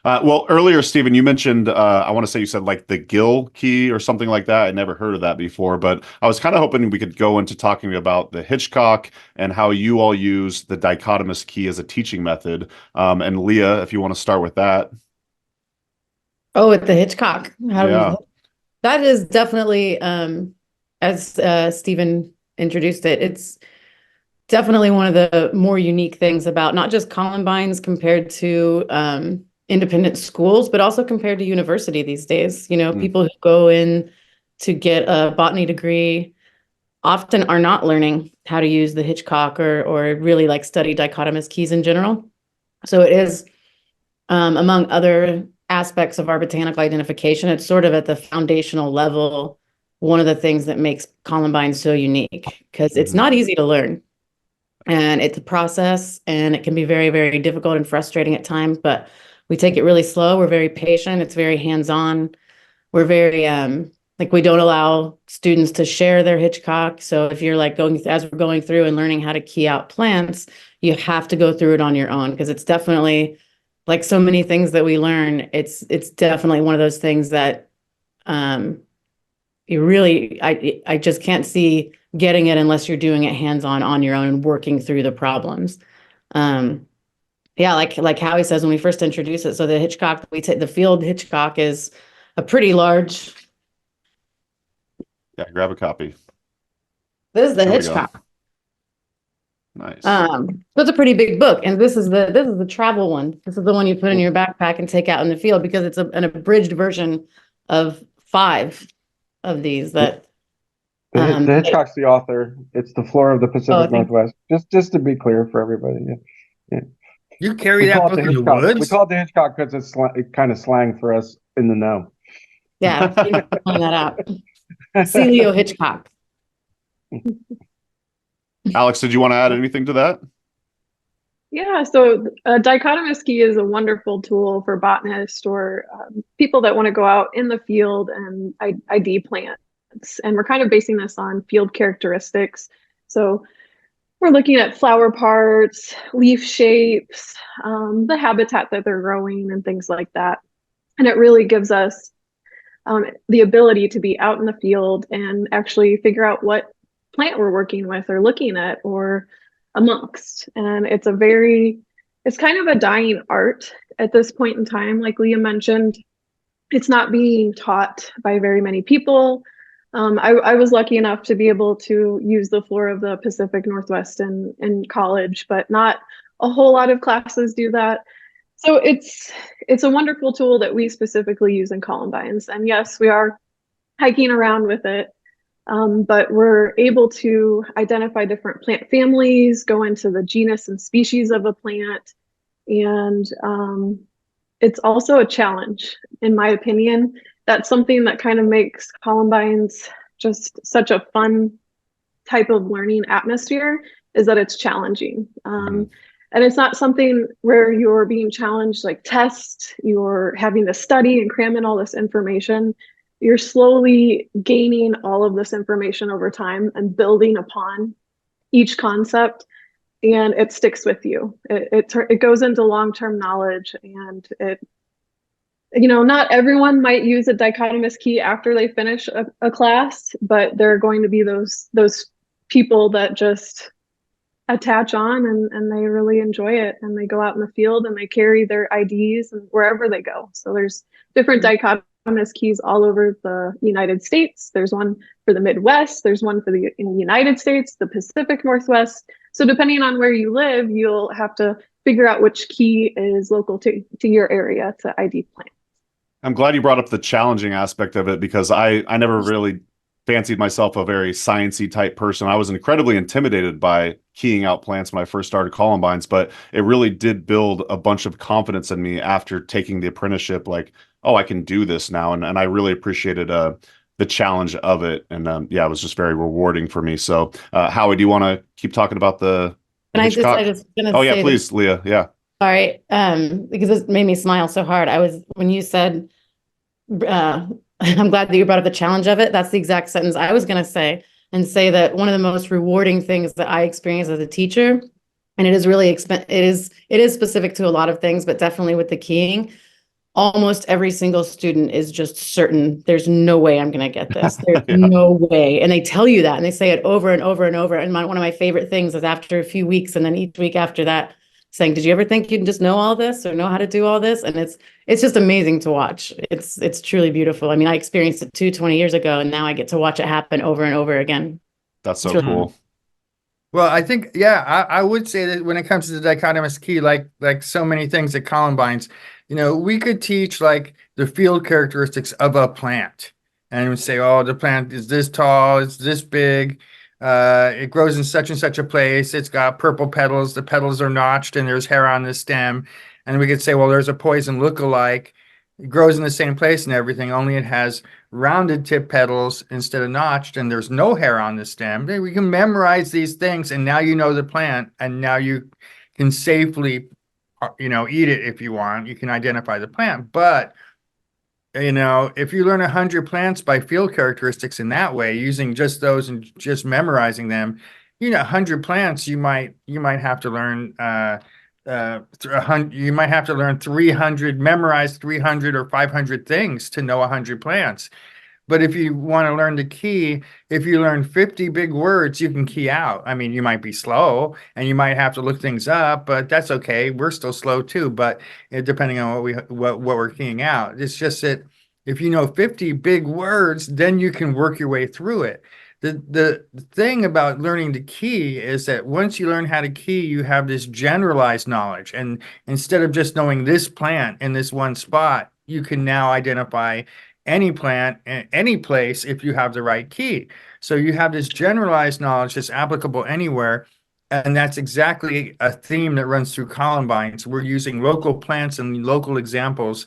Well, earlier, Stephen, you mentioned, I want to say you said like the Gill key or something like that. I'd never heard of that before, but I was kind of hoping we could go into talking about the Hitchcock and how you all use the dichotomous key as a teaching method. And Leah, if you want to start with that. Oh, with the Hitchcock. Yeah. That is definitely, as Stephen introduced it, it's definitely one of the more unique things about not just Columbines compared to independent schools, but also compared to university these days. You know, Mm, people who go in to get a botany degree often are not learning how to use the Hitchcock or really like study dichotomous keys in general. So it is, among other aspects of our botanical identification, it's sort of at the foundational level, one of the things that makes Columbine so unique because it's mhm. not easy to learn and it's a process and it can be very, very difficult and frustrating at times, but we take it really slow. We're very patient. It's very hands-on. We're very like we don't allow students to share their Hitchcock. So if you're like going as we're going through and learning how to key out plants, you have to go through it on your own because it's definitely like so many things that we learn. It's definitely one of those things that um you really I just can't see getting it unless you're doing it hands-on on your own and working through the problems. Um yeah, like Howie says when we first introduce it. So the Hitchcock we take the field Hitchcock is a pretty large. Yeah, grab a copy. This is the There we go. Hitchcock. Nice. So it's a pretty big book, and this is the travel one. This is the one you put in Cool. your backpack and take out in the field because it's an abridged version of five of these The, that the Hitchcock's the author. It's the flora of the oh Pacific thank Northwest. Just to be clear for everybody. Yeah. Yeah. You carry We that call it the book in the Hitchcock. We woods? call it the Hitchcock because it's kind of slang for us in the know. yeah, thank you for pointing that out. Celio Hitchcock. Alex, did you want to add anything to that? Yeah, so a dichotomous key is a wonderful tool for botanists or people that want to go out in the field and ID plants. And we're kind of basing this on field characteristics. So we're looking at flower parts, leaf shapes, the habitat that they're growing, and things like that. And it really gives us the ability to be out in the field and actually figure out what plant we're working with or looking at or amongst. And it's kind of a dying art at this point in time. Like Leah mentioned, it's not being taught by very many people. I was lucky enough to be able to use the flora of the Pacific Northwest in college, but not a whole lot of classes do that. So it's a wonderful tool that we specifically use in Columbines. And yes, we are hiking around with it, but we're able to identify different plant families, go into the genus and species of a plant, and it's also a challenge, in my opinion. That's something that kind of makes Columbines just such a fun type of learning atmosphere is that it's challenging. Mhm. And it's not something where you're being challenged like tests, you're having to study and cram in all this information. You're slowly gaining all of this information over time and building upon each concept, and it sticks with you. It goes into long-term knowledge, and not everyone might use a dichotomous key after they finish a class, but there are going to be those people that just attach on and they really enjoy it, and they go out in the field and they carry their IDs and wherever they go. So there's different dichotomous keys all over the United States. There's one for the Midwest, there's one for in the United States, the Pacific Northwest. So depending on where you live, you'll have to figure out which key is local to your area to ID plant. I'm glad you brought up the challenging aspect of it because I never really fancied myself a very sciencey type person. I was incredibly intimidated by keying out plants when I first started Columbines, but it really did build a bunch of confidence in me after taking the apprenticeship. Like, oh, I can do this now, and I really appreciated the challenge of it, and yeah, it was just very rewarding for me. So, Howie, do you want to keep talking about the And I Hitchcock? just gonna Oh yeah, say that, please, Leah. Yeah. sorry, because it made me smile so hard. When you said, I'm glad that you brought up the challenge of it. That's the exact sentence I was gonna say, and say that one of the most rewarding things that I experience as a teacher, and it is really it is specific to a lot of things, but definitely with the keying, almost every single student is just certain there's no way I'm going to get this. There's Yeah. no way. And they tell you that, and they say it over and over and over. And one of my favorite things is after a few weeks and then each week after that saying, did you ever think you'd just know all this or know how to do all this? And it's just amazing to watch. It's truly beautiful. I mean, I experienced it 20 years ago, and now I get to watch it happen over and over again. That's so really cool. Well, I think, yeah, I would say that when it comes to the dichotomous key, like so many things at Columbines, we could teach like the field characteristics of a plant, and we say, oh, the plant is this tall, it's this big, it grows in such and such a place, it's got purple petals, the petals are notched, and there's hair on the stem. And we could say, well, there's a poison lookalike. It grows in the same place and everything, only it has rounded tip petals instead of notched, and there's no hair on the stem. We can memorize these things, and now you know the plant, and now you can safely, eat it if you want. You can identify the plant. But, if you learn 100 plants by field characteristics in that way, using just those and just memorizing them, 100 plants, you might have to learn you might have to learn 300, memorize 300 or 500 things to know 100 plants. But if you want to learn the key, if you learn 50 big words, you can key out. I mean, you might be slow and you might have to look things up, but that's okay. We're still slow too, but depending on what we're keying out. It's just that if you know 50 big words, then you can work your way through it. The thing about learning the key is that once you learn how to key, you have this generalized knowledge. And instead of just knowing this plant in this one spot, you can now identify any plant in any place if you have the right key. So you have this generalized knowledge that's applicable anywhere. And that's exactly a theme that runs through Columbines. We're using local plants and local examples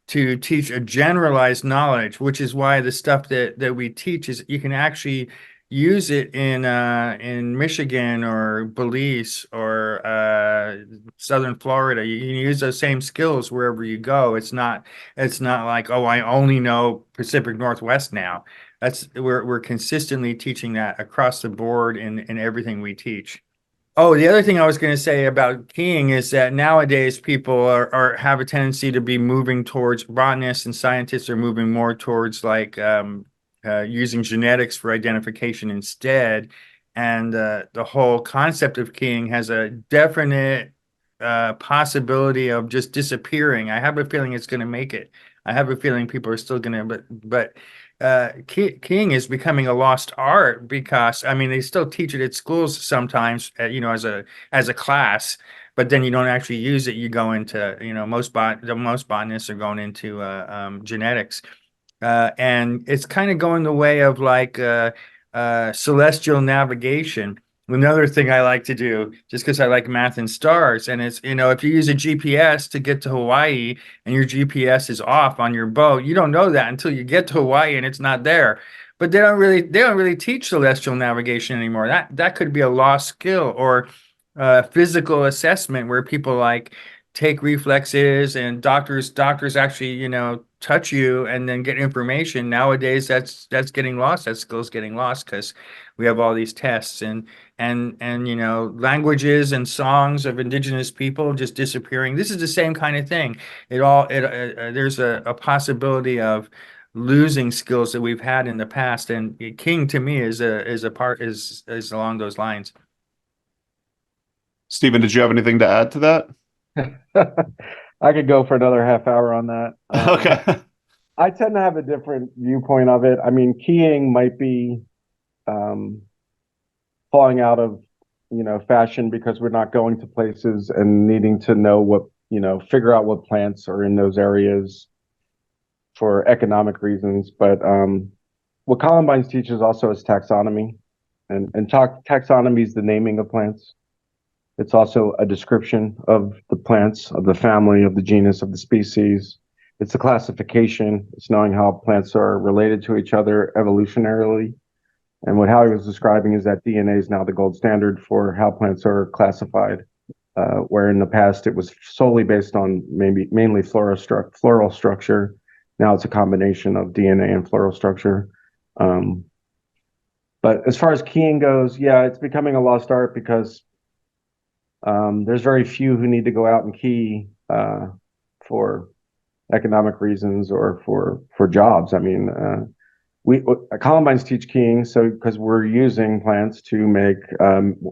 to teach a generalized knowledge, which is why the stuff that we teach is you can actually use it in Michigan or Belize or Southern Florida. You can use those same skills wherever you go. It's not like, oh, I only know Pacific Northwest now. We're consistently teaching that across the board in everything we teach. Oh, the other thing I was going to say about keying is that nowadays people have a tendency to be moving towards, botanists and scientists are moving more towards like using genetics for identification instead. And the whole concept of keying has a definite possibility of just disappearing. I have a feeling it's going to make it. I have a feeling people are still going to, but keying is becoming a lost art because I mean they still teach it at schools sometimes, as a class, but then you don't actually use it. You go into most botanists are going into genetics, and it's kind of going the way of like celestial navigation. Another thing I like to do, just because I like math and stars, and it's, if you use a GPS to get to Hawaii and your GPS is off on your boat, you don't know that until you get to Hawaii and it's not there. But they don't really teach celestial navigation anymore. That could be a lost skill, or physical assessment where people like take reflexes and doctors actually, touch you and then get information. Nowadays, that's getting lost. That skill's getting lost because we have all these tests and languages and songs of indigenous people just disappearing. This is the same kind of thing. There's a possibility of losing skills that we've had in the past, and King to me is along those lines. Stephen, did you have anything to add to that? I could go for another half hour on that. Okay. I tend to have a different viewpoint of it. I mean, keying might be falling out of, fashion because we're not going to places and needing to know figure out what plants are in those areas for economic reasons. But what Columbines teaches also is taxonomy, and taxonomy is the naming of plants. It's also a description of the plants, of the family, of the genus, of the species. It's the classification. It's knowing how plants are related to each other evolutionarily. And what Howie was describing is that DNA is now the gold standard for how plants are classified, where in the past it was solely based on mainly floral structure. Now it's a combination of DNA and floral structure. But as far as keying goes, yeah, it's becoming a lost art because there's very few who need to go out and key for economic reasons or for jobs. I mean, we Columbines teach keying, so because we're using plants to make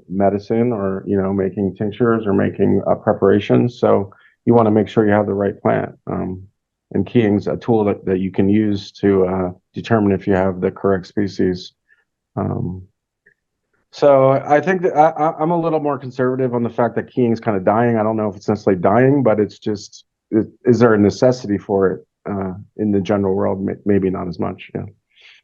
medicine, or making tinctures or making preparations. So you want to make sure you have the right plant. And keying's a tool that you can use to determine if you have the correct species. So I think that I'm a little more conservative on the fact that keying is kind of dying. I don't know if it's necessarily dying, but it's just, is there a necessity for it in the general world? Maybe not as much. Yeah.